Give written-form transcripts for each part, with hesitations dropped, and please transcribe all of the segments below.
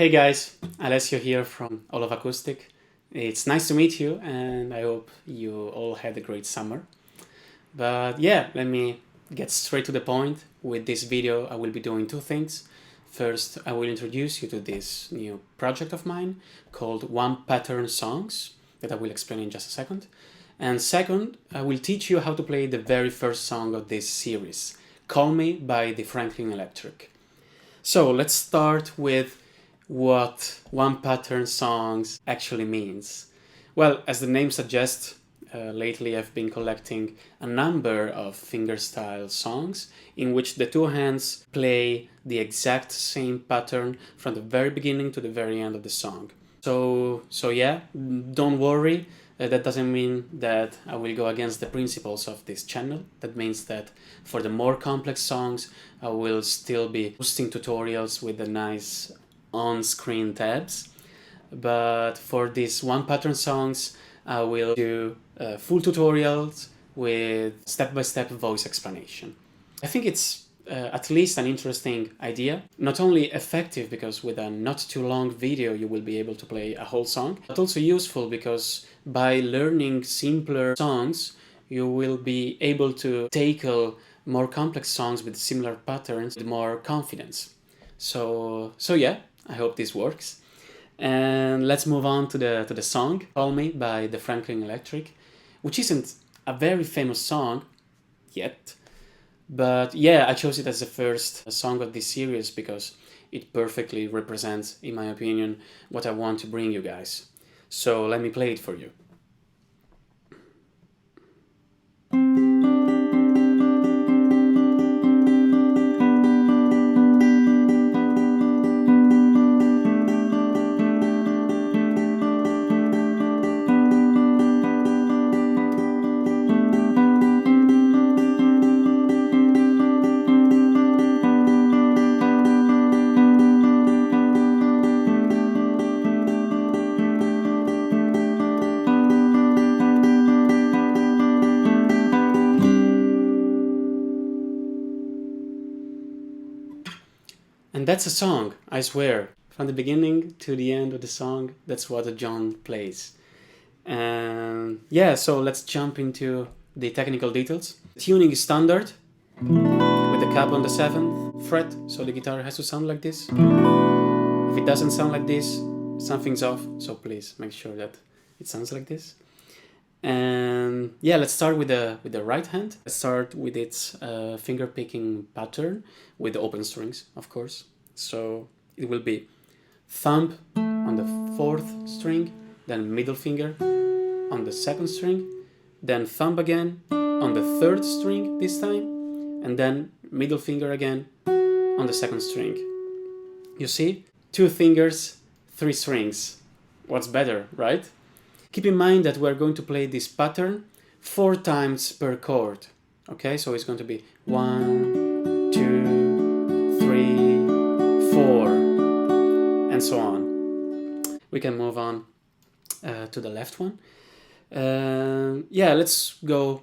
Hey guys, Alessio here from All of Acoustic. It's nice to meet you and I hope you all had a great summer. But yeah, let me get straight to the point. With this video I will be doing two things. First, I will introduce you to this new project of mine called One Pattern Songs that I will explain in just a second. And second, I will teach you how to play the very first song of this series, Call Me by the Franklin Electric. So let's start with what one pattern songs actually means. Well, as the name suggests, lately I've been collecting a number of fingerstyle songs in which the two hands play the exact same pattern from the very beginning to the very end of the song. So yeah, don't worry. That doesn't mean that I will go against the principles of this channel. That means that for the more complex songs, I will still be posting tutorials with the nice on-screen tabs. But for these one pattern songs, I will do full tutorials with step-by-step voice explanation. I think it's at least an interesting idea. Not only effective because with a not too long video you will be able to play a whole song, but also useful because by learning simpler songs you will be able to tackle more complex songs with similar patterns with more confidence. So yeah, I hope this works. And let's move on to the song Call Me by the Franklin Electric, which isn't a very famous song yet. But yeah, I chose it as the first song of this series because it perfectly represents, in my opinion, what I want to bring you guys. So let me play it for you. And that's a song, I swear. From the beginning to the end of the song, that's what John plays. And yeah, so let's jump into the technical details. The tuning is standard, with the cap on the 7th fret, so the guitar has to sound like this. If it doesn't sound like this, something's off, so please make sure that it sounds like this. And yeah, let's start with the right hand. Let's start with its finger picking pattern with the open strings, of course. So it will be thumb on the 4th string, then middle finger on the 2nd string, then thumb again on the 3rd string this time, and then middle finger again on the 2nd string. You see? 2 fingers, 3 strings. What's better, right? Keep in mind that we're going to play this pattern 4 times per chord. Okay, so it's going to be 1, 2, 3, 4, and so on. We can move on to the left one. Yeah, let's go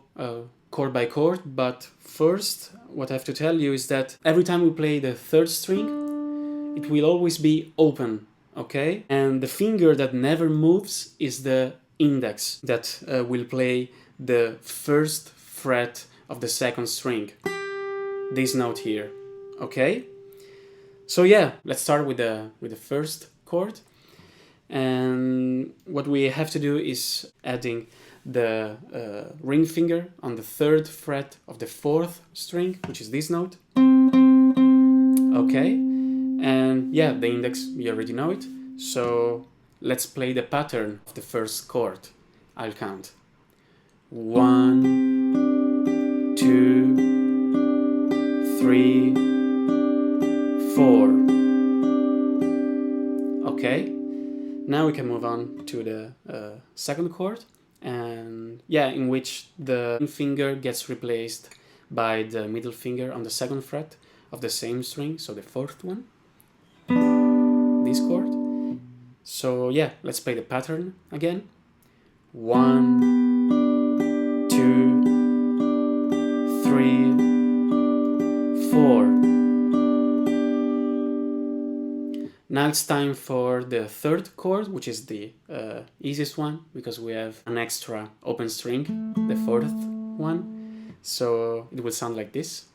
chord by chord, but first what I have to tell you is that every time we play the 3rd string, it will always be open. Okay, and the finger that never moves is the index that will play the 1st fret of the 2nd string, this note here. Okay, so yeah, let's start with the 1st chord, and what we have to do is adding the ring finger on the 3rd fret of the 4th string, which is this note. Okay. And yeah, the index, you already know it. So let's play the pattern of the 1st chord. I'll count. 1, 2, 3, 4. Okay. Now we can move on to the 2nd chord, and yeah, in which the finger gets replaced by the middle finger on the 2nd fret of the same string, so the 4th one. This chord. So yeah, let's play the pattern again. 1, 2, 3, 4. Now it's time for the third chord, which is the easiest one because we have an extra open string, the fourth one. So it will sound like this.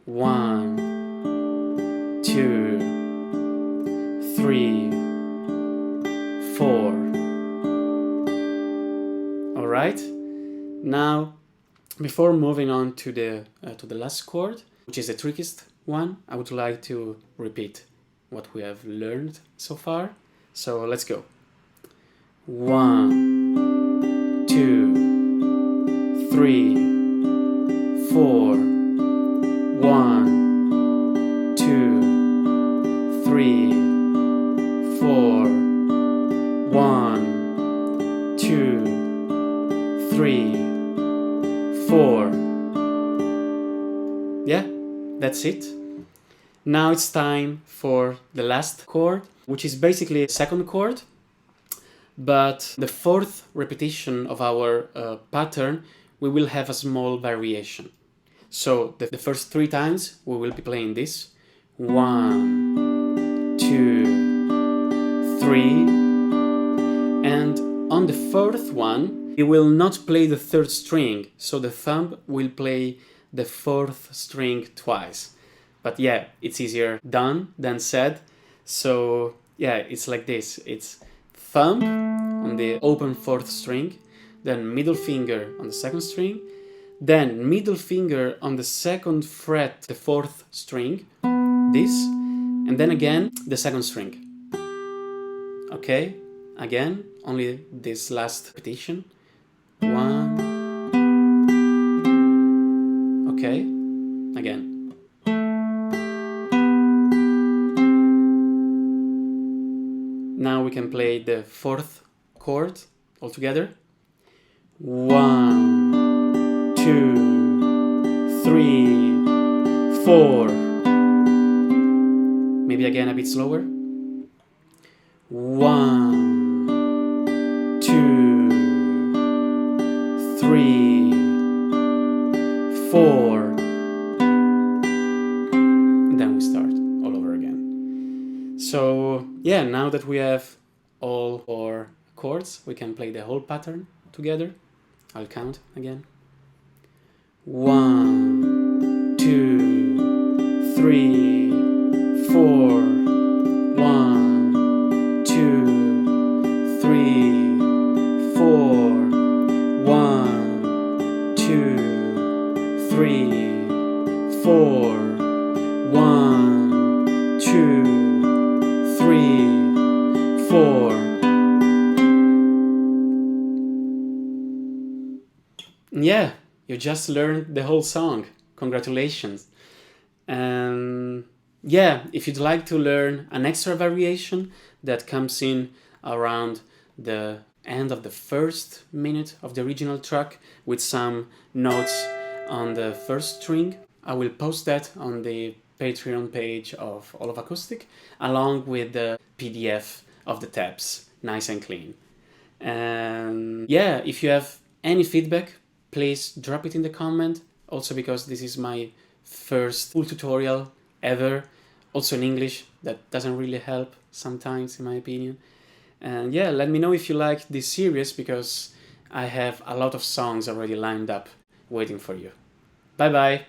1, 2, 3, 4. All right. Now, before moving on to the last chord, which is the trickiest one, I would like to repeat what we have learned so far. So let's go. 1, 2, 3, 4. 1, 2, 3, 4. 1, 2, 3, 4. Yeah, that's it. Now it's time for the last chord, which is basically a second chord, but the fourth repetition of our pattern, we will have a small variation. So the first 3 times we will be playing this. 1, 2, 3. And on the fourth one, we will not play the third string, so the thumb will play the fourth string twice. But yeah, it's easier done than said. So yeah, it's like this. It's thumb on the open fourth string, then middle finger on the second string, then middle finger on the second fret, the fourth string, this, and then again the second string. Okay, again, only this last repetition. 1. Okay, again. Now we can play the fourth chord all together. 1, 2, 3, 4. Maybe again a bit slower. 1, 2, 3, 4. And then we start all over again. So yeah, now that we have all our chords, we can play the whole pattern together. I'll count again. 1, 2, 3, 4. 1, 2, 3, 4. 1, 2, 3, 4. 1, 2, 3, 4. Yeah, you just learned the whole song. Congratulations. Yeah, if you'd like to learn an extra variation that comes in around the end of the first minute of the original track with some notes on the first string, I will post that on the Patreon page of All of Acoustic, along with the PDF of the tabs, nice and clean. And yeah, if you have any feedback, please drop it in the comment. Also because this is my first full tutorial ever, also in English. That doesn't really help sometimes, in my opinion. And yeah, let me know if you like this series, because I have a lot of songs already lined up waiting for you. Bye bye!